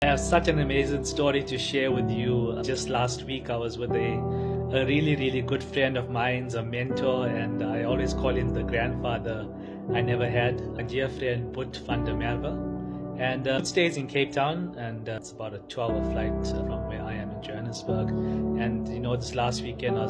I have such an amazing story to share with you. Just last week, I was with a really good friend of mine, a mentor, and I always call him the grandfather I never had, a dear friend, Boet Van Der Merwe. And it stays in Cape Town, and it's about a 12-hour flight from where I am in Johannesburg. And this last weekend, I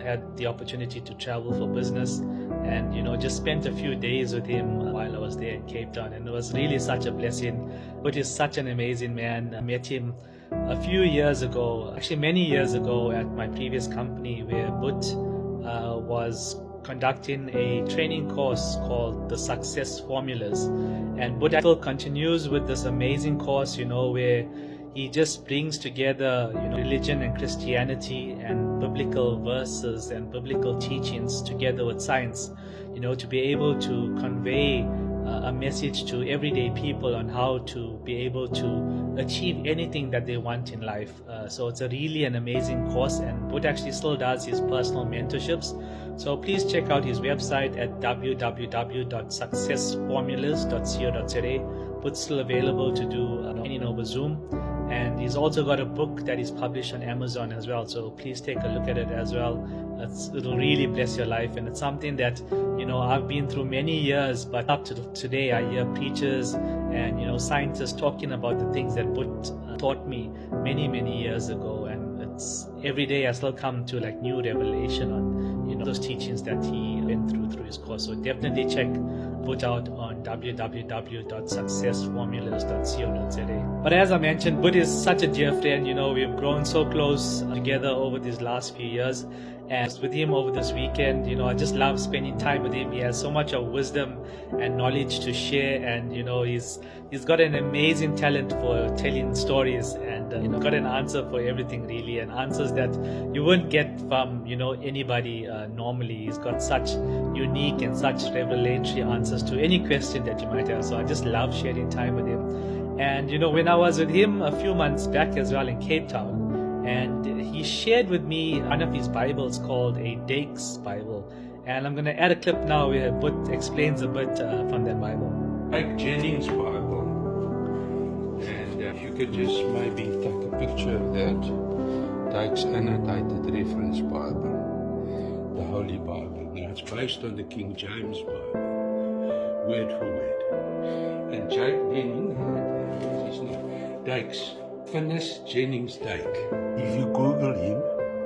had the opportunity to travel for business, and just spent a few days with him while I was there in Cape Town, and it was really such a blessing. But he's such an amazing man. I met him a few years ago, actually many years ago, at my previous company, where Boet was conducting a training course called the Success Formulas, and Boet still continues with this amazing course, where he just brings together religion and Christianity and biblical verses and biblical teachings together with science, to be able to convey a message to everyday people on how to be able to achieve anything that they want in life. So it's really an amazing course, and Boet actually still does his personal mentorships. So please check out his website at www.successformulas.co.za. Boet's still available to do training over Zoom. And he's also got a book that is published on Amazon as well. So please take a look at it as well. It'll really bless your life. And it's something that, I've been through many years, but up to today, I hear preachers and, scientists talking about the things that Boet taught me many years ago. And it's every day I still come to new revelation on, those teachings that he went through his course. So definitely check Boet out on www.successformulas.co.za. But as I mentioned, Boet is such a dear friend. We've grown so close together over these last few years. And with him over this weekend, I just love spending time with him. He has so much of wisdom and knowledge to share, and he's got an amazing talent for telling stories, and got an answer for everything really, and answers that you wouldn't get from anybody normally. He's got such unique and such revelatory answers to any question that you might have. So I just love sharing time with him. And when I was with him a few months back as well in Cape Town, and he shared with me one of his Bibles called a Dakes Bible. And I'm going to add a clip now where Boet explains a bit from that Bible. Like Jennings' Bible. And if you could just maybe take a picture of that. Dakes Annotated Reference Bible. The Holy Bible. Now it's based on the King James Bible. Word for word. And Jennings had his name. Dakes. Finis Jennings Dake. If you Google him,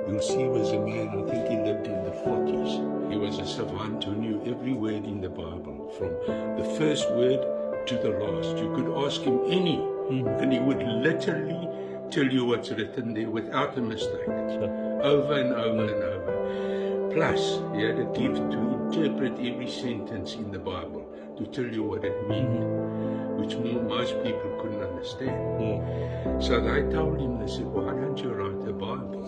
you'll see he was a man, I think he lived in the 40s. He was a savant who knew every word in the Bible, from the first word to the last. You could ask him any, and he would literally tell you what's written there without a mistake. Over and over and over. Plus, he had a gift to interpret every sentence in the Bible, to tell you what it meant, which most people couldn't understand. So they told him, they said, why don't you write a Bible?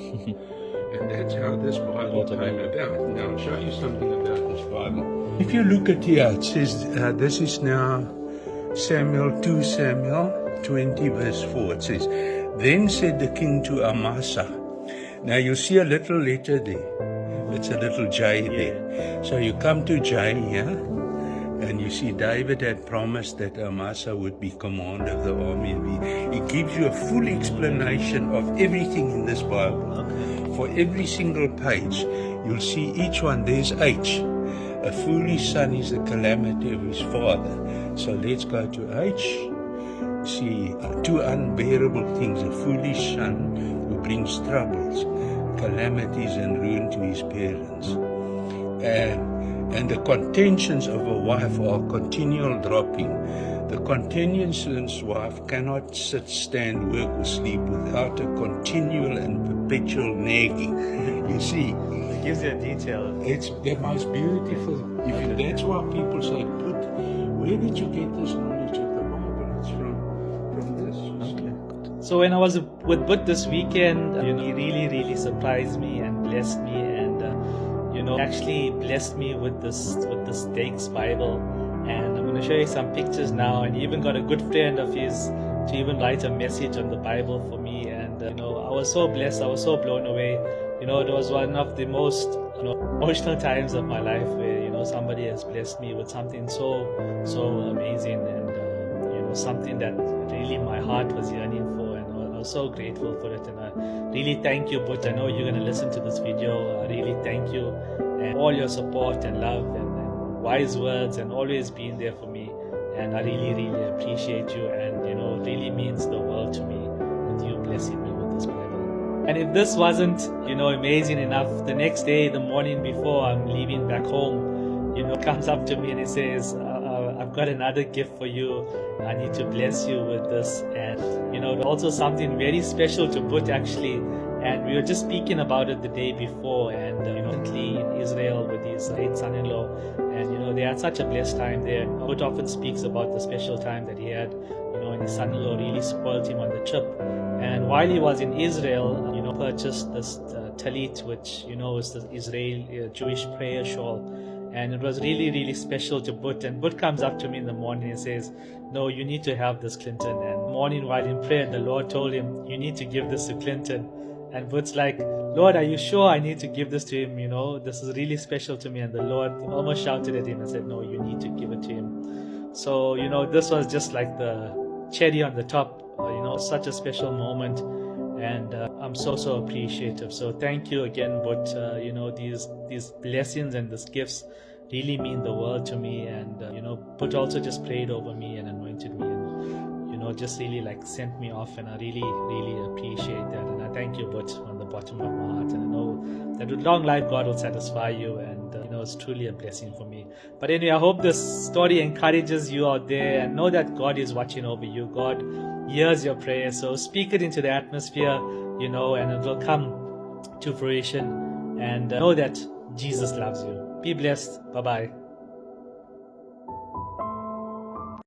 And that's how this Bible came about. Now I'll show you something about this Bible. If you look at here, it says, this is now 2 Samuel 20 verse 4. It says, then said the king to Amasa. Now you see a little letter there. It's a little J there. So you come to J here. And you see, David had promised that Amasa would be commander of the army. He gives you a full explanation of everything in this Bible. For every single page, you'll see each one, there's H. A foolish son is the calamity of his father. So let's go to H. See, two unbearable things. A foolish son who brings troubles, calamities and ruin to his parents. And the contentions of a wife are continual dropping. The contentious wife cannot sit, stand, work or sleep without a continual and perpetual nagging. You see, It gives you a detail. it's the most beautiful. That's why people say, Boet, where did you get this knowledge of the Bible? It's from this. So when I was with Boet this weekend, he really surprised me and blessed me, and actually blessed me with this Dakes Bible. And I'm going to show you some pictures now. And he even got a good friend of his to even write a message on the Bible for me. And I was so blessed. I was so blown away. It was one of the most emotional times of my life where somebody has blessed me with something so amazing, and was something that really my heart was yearning for, and I was so grateful for it. And I really thank you, Boet. I know you're going to listen to this video. I really thank you and all your support and love and wise words and always being there for me. And I really, really appreciate you, and it really means the world to me with you blessing me with this Bible. And if this wasn't, amazing enough, the next day, the morning before I'm leaving back home, comes up to me and he says, I've got another gift for you. I need to bless you with this. And, also something very special to Boet actually. And we were just speaking about it the day before, and recently in Israel with his late son-in-law, and they had such a blessed time there. And Boet often speaks about the special time that he had, and his son-in-law really spoiled him on the trip. And while he was in Israel, purchased this talit, which is the Israel Jewish prayer shawl. And it was really, really special to Boet. And Boet comes up to me in the morning and says, no, you need to have this, Clinton. And morning while in prayer, the Lord told him, you need to give this to Clinton. And Boet's like, Lord, are you sure I need to give this to him? This is really special to me. And the Lord almost shouted at him and said, no, you need to give it to him. So, this was just like the cherry on the top, such a special moment. And I'm so appreciative. So thank you again, Boet. These blessings and these gifts really mean the world to me. And Boet also just prayed over me and anointed me, and just really sent me off. And I really, really appreciate that. And I thank you, Boet, from the bottom of my heart. And I know that with long life, God will satisfy you. And it's truly a blessing for me. But anyway, I hope this story encourages you out there, and know that God is watching over you. God hears your prayer. So speak it into the atmosphere, and it will come to fruition. And know that Jesus loves you. Be blessed. Bye-bye.